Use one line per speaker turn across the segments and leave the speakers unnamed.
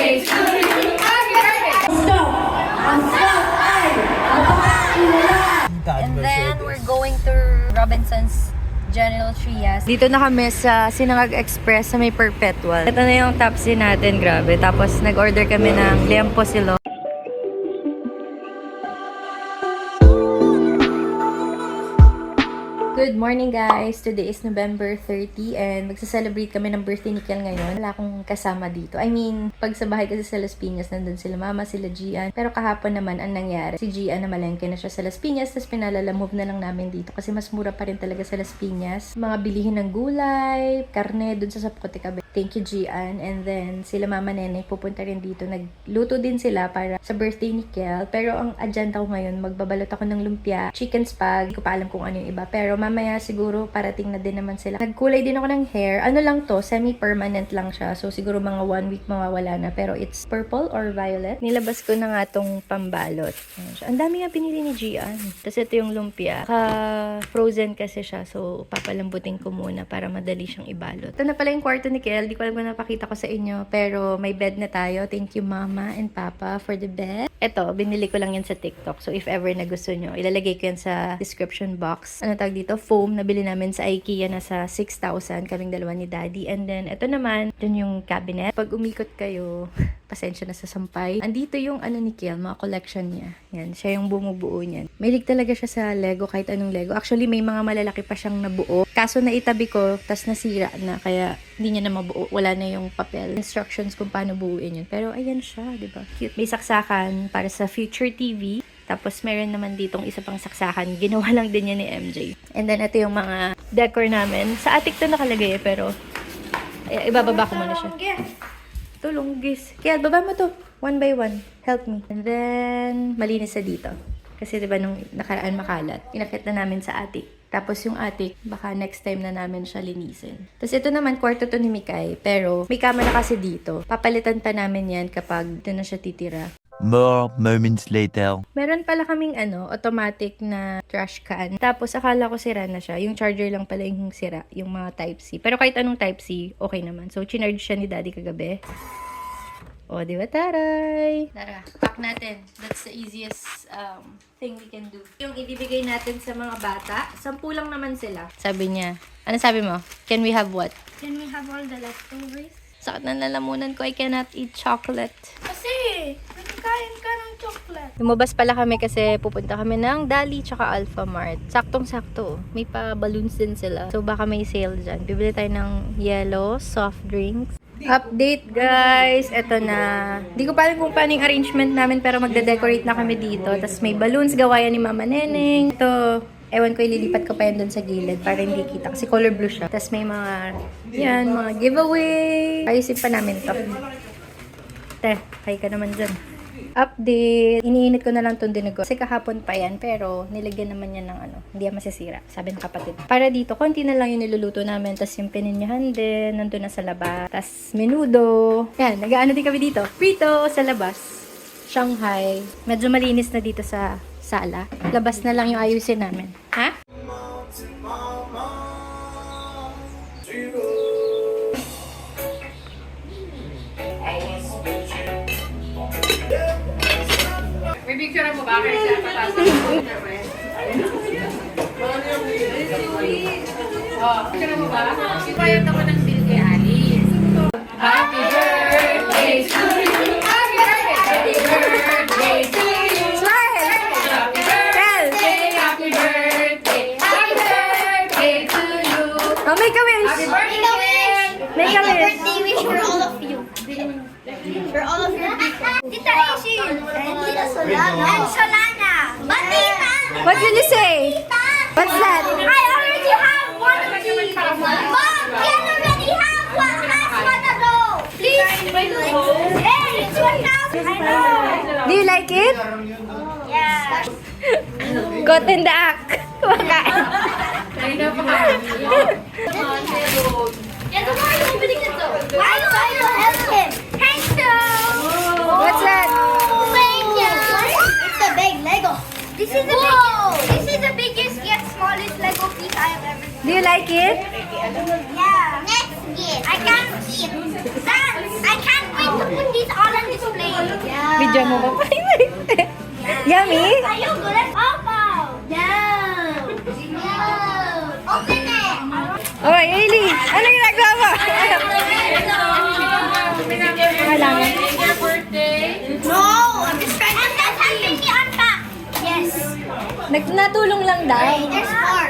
birthday to you. Happy birthday.
Stop! Ang stop ay
And then, we're going to Robinson's General Trias. Dito na kami sa Sinangag Express sa may Perpetual. Ito na yung taxi natin, grabe. Tapos, nag-order kami ng liempo silo. Good morning guys! Today is November 30 and magsa-celebrate kami ng birthday ni Kel ngayon. Wala akong kasama dito. I mean, pag sa bahay kasi sa Las Piñas, nandun sila mama, sila Gian. Pero kahapon naman ang nangyari, si Gian na malengke na siya sa Las Piñas, tapos pinalalamove na lang namin dito kasi mas mura pa rin talaga sa Las Piñas. Mga bilihin ng gulay, karne, dun sa Zapote Cabe. Thank you Gian. And then, sila mama nene, pupunta rin dito. Nagluto din sila para sa birthday ni Kel. Pero ang agenda ko ngayon, magbabalot ako ng lumpia, chicken spag, hindi ko pa alam kung ano yung iba. Pero mamaya siguro parating na din naman sila. Nagkulay din ako ng hair. Ano lang to, semi-permanent lang siya. So siguro mga 1 week mawawala na. Pero it's purple or violet. Nilabas ko na nga tong pambalot. Ang dami nga pinili ni Gian. Tapos ito yung lumpia. Frozen kasi siya. So papalambutin ko muna para madali siyang ibalot. Ito na pala yung kwarto ni Kel. Di ko alam kung napakita ko sa inyo. Pero may bed na tayo. Thank you mama and papa for the bed. Ito, binili ko lang yan sa TikTok. So if ever na gusto nyo, ilalagay ko yan sa description box. Ano tawag dito? Foam na bili namin sa IKEA na sa 6,000 kaming dalawa ni Daddy. And then, ito naman, dun yung cabinet. Pag umikot kayo, pasensya na sa sampay. Andito yung ano ni Kel, mga collection niya. Yan, siya yung bumubuo niyan. Mahilig talaga siya sa Lego, kahit anong Lego. Actually, may mga malalaki pa siyang nabuo. Kaso naitabi ko, tas nasira na. Kaya, hindi niya na mabuo. Wala na yung papel. Instructions kung paano buuin yun. Pero, ayan siya, diba? Cute. May saksakan para sa future TV. Tapos, meron naman ditong isa pang saksakan. Ginawa lang din yan ni MJ. And then, ito yung mga decor namin. Sa attic to nakalagay pero ibababa ko muna siya. Ito, lunggis. Kaya, baba mo to. 1 by 1. Help me. And then, malinis na dito. Kasi, diba, nung nakaraan makalat, inakit na namin sa attic. Tapos yung attic, baka next time na namin siya linisin. Tapos ito naman, kwarto to ni Mikay. Pero, may kama na kasi dito. Papalitan pa namin yan kapag doon na siya titira.
More moments later.
Meron pala kaming automatic na trash can. Tapos akala ko sira na siya. Yung charger lang pala yung sira, yung mga Type-C. Pero kahit anong Type-C, okay naman. So, chinarge siya ni Daddy kagabi. O, di ba, taray? Tara, pack natin. That's the easiest thing we can do. Yung ibibigay natin sa mga bata, 10 lang naman sila. Sabi niya, ano sabi mo? Can we have what?
Can we have all the leftovers?
Sakit na lalamunan ko, I cannot eat chocolate.
Kasi, nagkain ka ng chocolate.
Lumabas pala kami kasi pupunta kami ng Dali tsaka Alpha Mart. Saktong-sakto. May pa balloons din sila. So baka may sale dyan. Bibili tayo ng yellow, soft drinks. Update guys! Ito na. Di ko pa alam kung paano yung arrangement namin pero magde-decorate na kami dito. Tapos may balloons gawayan ni Mama Neneng. Ito, ewan ko, ililipat ko pa yan doon sa gilid para hindi kita. Kasi color blue siya. Tapos may mga, yan, mga giveaway. Ayusin pa namin to. Te, hi ka naman dyan. Update. Iniinit ko na lang itong dinugo. Kasi kahapon pa yan, pero nilagyan naman yan ng hindi yan masisira. Sabi ng kapatid. Para dito, konti na lang yung niluluto namin. Tapos yung pininyahan din, nandun na sa labas. Tapos menudo. Yan, nag-ano din kami dito. Prito sa labas. Shanghai. Medyo malinis na dito sa sala. Labas na lang yung ayusin namin. Ha?
May picture mo ba? Kasi siya papasok. Picture mo ba? Ipayot ako ng bill kay Alice. Happy birthday to you! Happy birthday! Happy birthday to you!
Smile!
Happy birthday! Happy birthday! Happy birthday to you!
Oh, make a wish!
Happy birthday!
Make a wish!
Birthday wish for all of you. For all of your people. Tita Ishin. And Tita Solana. And Solana. Batita.
What did you say? What's that?
I already have one of these. Mom, can already have one. Has one of those. Please. Hey, it's 1,000. I know.
Do you like it?
Yeah.
Got in the act. Kumakain.
Kanina pa kami.
Yeah, the one opening the door. Why do I help him? Thank you.
What's that?
Thank you. It's a big Lego. This is the biggest. This is the biggest yet smallest Lego piece I have ever seen.
Do you like it?
Yeah. Next gift. I can't eat. Dad, I can't wait to put these all in
Video mo ba? Yummy?
Are you good at Papa? No. Open it.
Oh, Hailey! Ano ginagawa mo? Kailangan.
No, I'm just trying to helping me unpack. Yes.
Natulong lang daw.
There's four.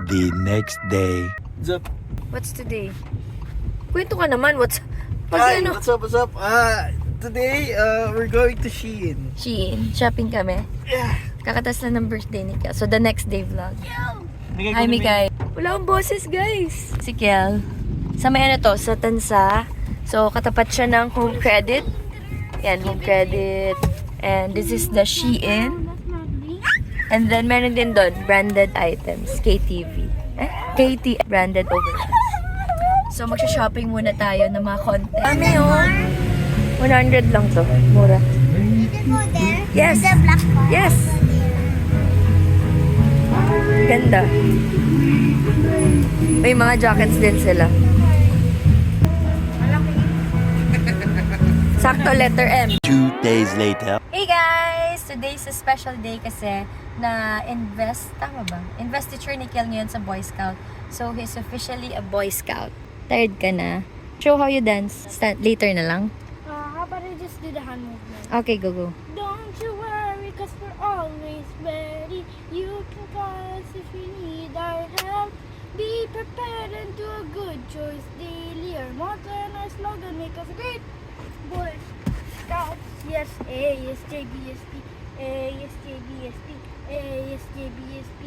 The next day.
What's up?
What's today? Kwento ka naman, what's...
Hi,
Pag ano?
what's up? Today, we're going to Shein.
Shein, shopping kami.
Yeah.
Kakatas na ng birthday ni Kel. So, the next day vlog. Hi, Mikay. Wala akong boses, guys. Si Kel. Sa may ano to, sa Tansa. So, katapat siya ng Home Credit. Yan, Home Credit. And this is the Shein. And then, meron din doon, branded items. KTV. KT branded overalls. So, magsha-shopping muna tayo ng mga content. Ano yun? 100 lang to. Mura.
You can go there.
Yes.
The black one.
Yes. Ganda. May mga jackets din sila. Sakto, letter M.
2 days later.
Hey guys! Today's a special day kasi tama ba? Investiture ni Kel ngayon sa Boy Scout. So, he's officially a Boy Scout. Tired ka na? Show how you dance. Later na lang.
How about I just do the hand movement?
Okay, go.
Don't you worry, cause we're always ready. You can call us if you need our help. Be prepared and do a good choice daily. Our motto and our slogan make us great. Boy Scouts, yes, A-S-J-B-S-P, A-S-J-B-S-P, A-S-J-B-S-P,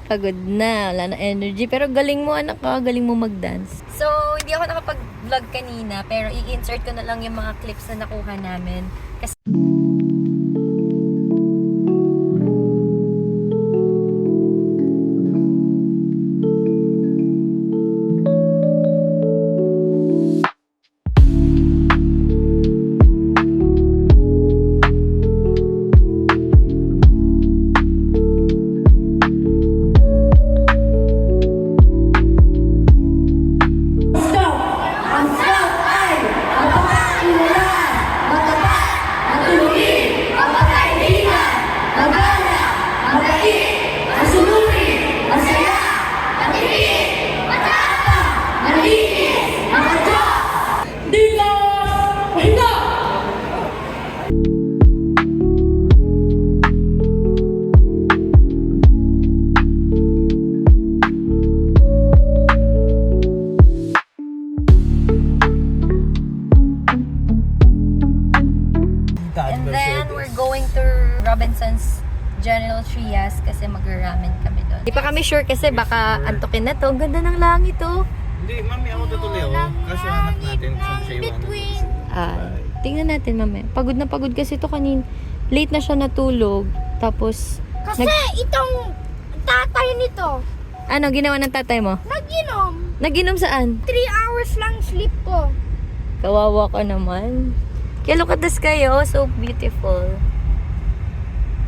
Pagod na, wala na energy. Pero galing mo anak ka, galing mo mag-dance. So, hindi ako nakapag-vlog kanina, pero i-insert ko na lang yung mga clips na nakuha namin. Kasi
Ang scout ay mapakakilala, matapat, matuloy, mapakaibigan, magana, mabait, masunuri, masaya, matipid, matapang, malinis, makatap. Dito! Pahinga!
And then, we're going to Robinson's General Trias kasi mag-ramen kami doon. Di pa kami sure kasi baka antukin na to. Ang ganda ng langit to.
Hindi, mami, ako tutuloy ako. Kasi anak natin, saan siya iwanan.
Tingnan natin mamaya. Pagod na pagod kasi to kanin. Late na siya natulog. Tapos,
Kasi itong tatay nito,
ano ginawa ng tatay mo?
nag-inom.
Naginom saan?
3 hours lang sleep ko.
Kawawa ka naman. Kaya look at the sky, oh. So beautiful.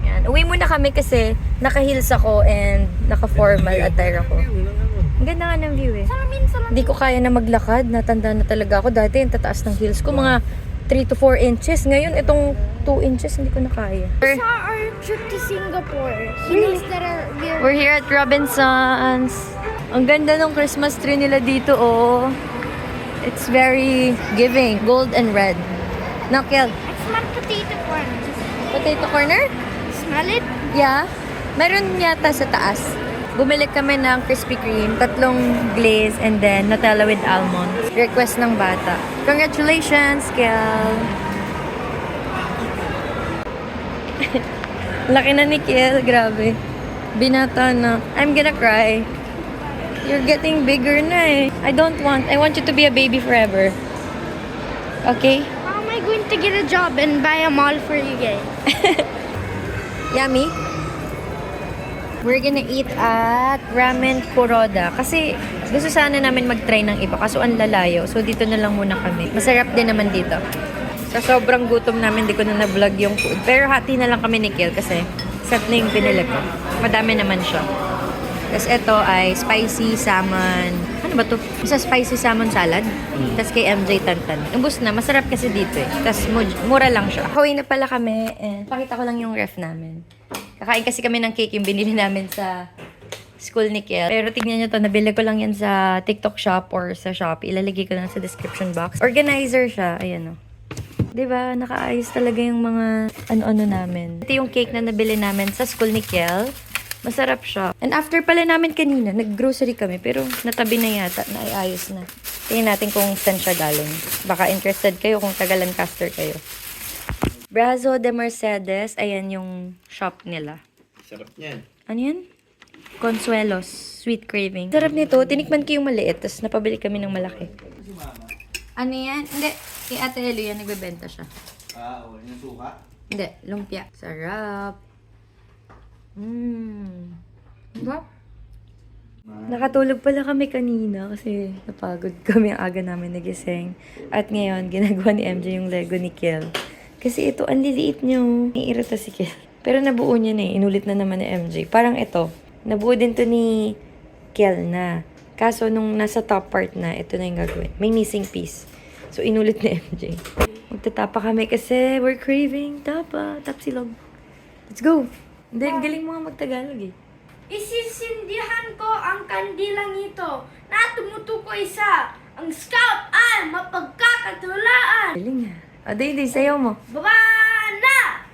Yan. Uwi muna kami kasi naka-heels ako and naka-formal attire ako. Ang ganda nga ng view eh.
Salamin.
Hindi ko kaya na maglakad. Natanda na talaga ako. Dati yung tataas ng heels ko, mga 3 to 4 inches. Ngayon, itong 2 inches, hindi ko na kaya.
Sa our trip to Singapore, he knows that
We're here at Robinson's. Ang ganda ng Christmas tree nila dito, oh. It's very giving. Gold and red. Now, Kel,
I smell potato corn.
potato corner?
Smell it?
Yeah. Meron yata sa taas. Bumili kami ng Krispy Kreme, 3 glaze, and then Nutella with almonds. Request ng bata. Congratulations, Kel! Laki na ni Kel, grabe. Binata na. I'm gonna cry. You're getting bigger na eh. I want you to be a baby forever. Okay?
How am I going to get a job and buy a mall for you guys?
Yummy? We're gonna eat at Ramen Kuroda. Kasi gusto sana namin mag-try ng iba. Kaso ang lalayo. So dito na lang muna kami. Masarap din naman dito. Sa sobrang gutom namin, di ko na na-vlog yung food. Pero hati na lang kami ni Kel kasi set na yung pinili ko. Madami naman siya. Tapos ito ay spicy salmon. Ano ba to? Sa spicy salmon salad. Tapos kay MJ Tantan. Ubus na. Masarap kasi dito eh. Tapos mura lang siya. Kawin na pala kami. And pakita ko lang yung ref namin. Kakain kasi kami ng cake yung binili namin sa school ni Kel. Pero tignan nyo to, nabili ko lang yan sa TikTok shop or sa Shopee. Ilalagay ko lang sa description box. Organizer siya. Ayan o. Diba? Nakaayos talaga yung mga ano-ano namin. Ito yung cake na nabili namin sa school ni Kel. Masarap siya. And after pala namin kanina, nag-grocery kami. Pero natabi na yata. Naiayos na. Tingnan natin kung saan siya galing. Baka interested kayo kung taga Lancaster kayo. Brazo de Mercedes. Ayan yung shop nila.
Sarap niyan.
Ano yan? Consuelos. Sweet craving. Sarap nito. Tinikman ko yung maliit. Tapos napabili kami ng malaki. Ano yan? Hindi. Kay Ate Elo yan. Nagbebenta siya.
Oo. Yung suka?
Hindi. Lumpia. Sarap. Diba? Nakatulog pala kami kanina kasi napagod kami ang aga namin nagising. At ngayon, ginagawa ni MJ yung Lego ni Kel. Kasi ito, ang liliit nyo. Naiirita si Kel. Pero nabuo niya na eh. Inulit na naman ni MJ. Parang ito. Nabuo din to ni Kel na. Kaso nung nasa top part na, ito na yung gagawin. May missing piece. So, inulit ni MJ. Magtatapa kami kasi we're craving tapa. Tapsilog. Let's go! Hindi, galing mo nga magtagalog eh.
Isisindihan ko ang kandilang ito na tumutukoy sa ang scout ay mapagkakatulaan.
Galing nga. O, Day, sayaw mo.
Baba na!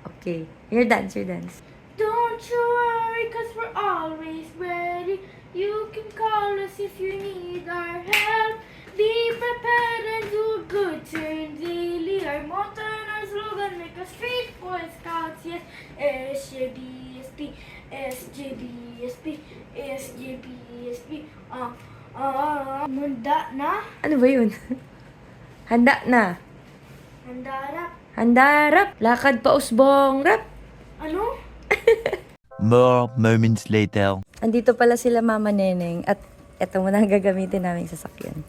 Okay. Your dance, your dance.
Don't you worry, cause we're always ready. You can call us if you need our help. Be prepared and do a good turn daily. Our motto and our slogan make us street boy scouts. Yes, SJBSP, SJBSP, SJBSP. Manda na?
Ano ba yun? Handa na.
Handarap.
Handarap. Lakad pa usbong rap.
Ano?
More moments later.
Andito pala sila Mama Neneng at eto muna ang gagamitin namin sasakyan.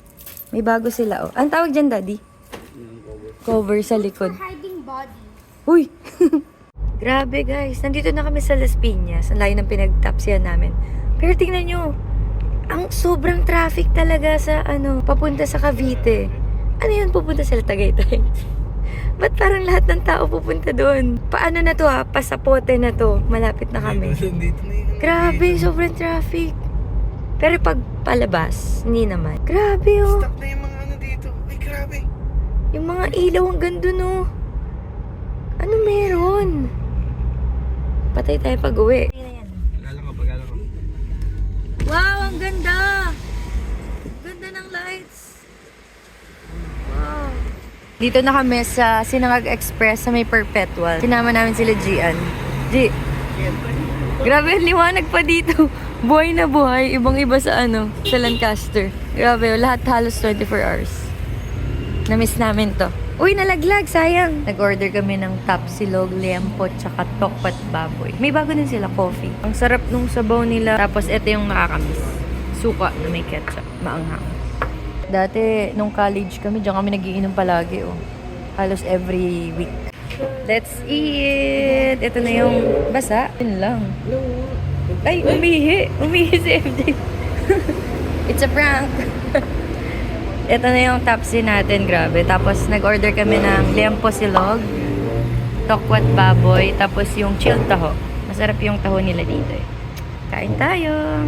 May bago sila oh. Ang tawag dyan, Daddy? Cover sa likod.
Hiding body.
Uy! Grabe guys, nandito na kami sa Las Piñas. Ang layo ng pinagtapsihan namin. Pero tingnan nyo, ang sobrang traffic talaga sa papunta sa Cavite. Ano yun, pupunta sa Tagaytay? Ba't parang lahat ng tao pupunta doon? Paano na to ha? Pasapote na to. Malapit na kami.
Dito na yun.
Grabe, sobrang traffic. Pero pag palabas, hindi naman. Grabe oh.
Stop na yung mga ano dito. Ay, grabe.
Yung mga ilaw hanggang dun oh. Ano meron? Patay tayo pag uwi.
Pag-alang ka, pag-alang ka.
Wow, ang ganda! Ganda ng lights. Wow. Dito na kami sa Sinangag Express sa may Perpetual. Sinama namin sila Gian. G. Grabe, ang liwanag pa dito. Buhay na buhay. Ibang-iba sa sa Lancaster. Grabe, lahat halos 24 hours. Na-miss namin to. Uy, nalaglag, sayang. Nag-order kami ng tapsilog, liempo, tsaka tokpat baboy. May bago din sila, coffee. Ang sarap nung sabaw nila. Tapos ito yung nakakamis. Suka na may ketchup. Maanghang. Dati, nung college kami, diyan kami nagiinom palagi, oh. Halos every week. Let's eat! Ito na yung basa. Yun lang. Ay, umihi! Umihi si MJ. It's a prank! Ito na yung tapsi natin, grabe. Tapos, nag-order kami ng liempo silog, tokwat baboy, tapos yung chilled taho. Masarap yung taho nila dito eh. Kain tayo!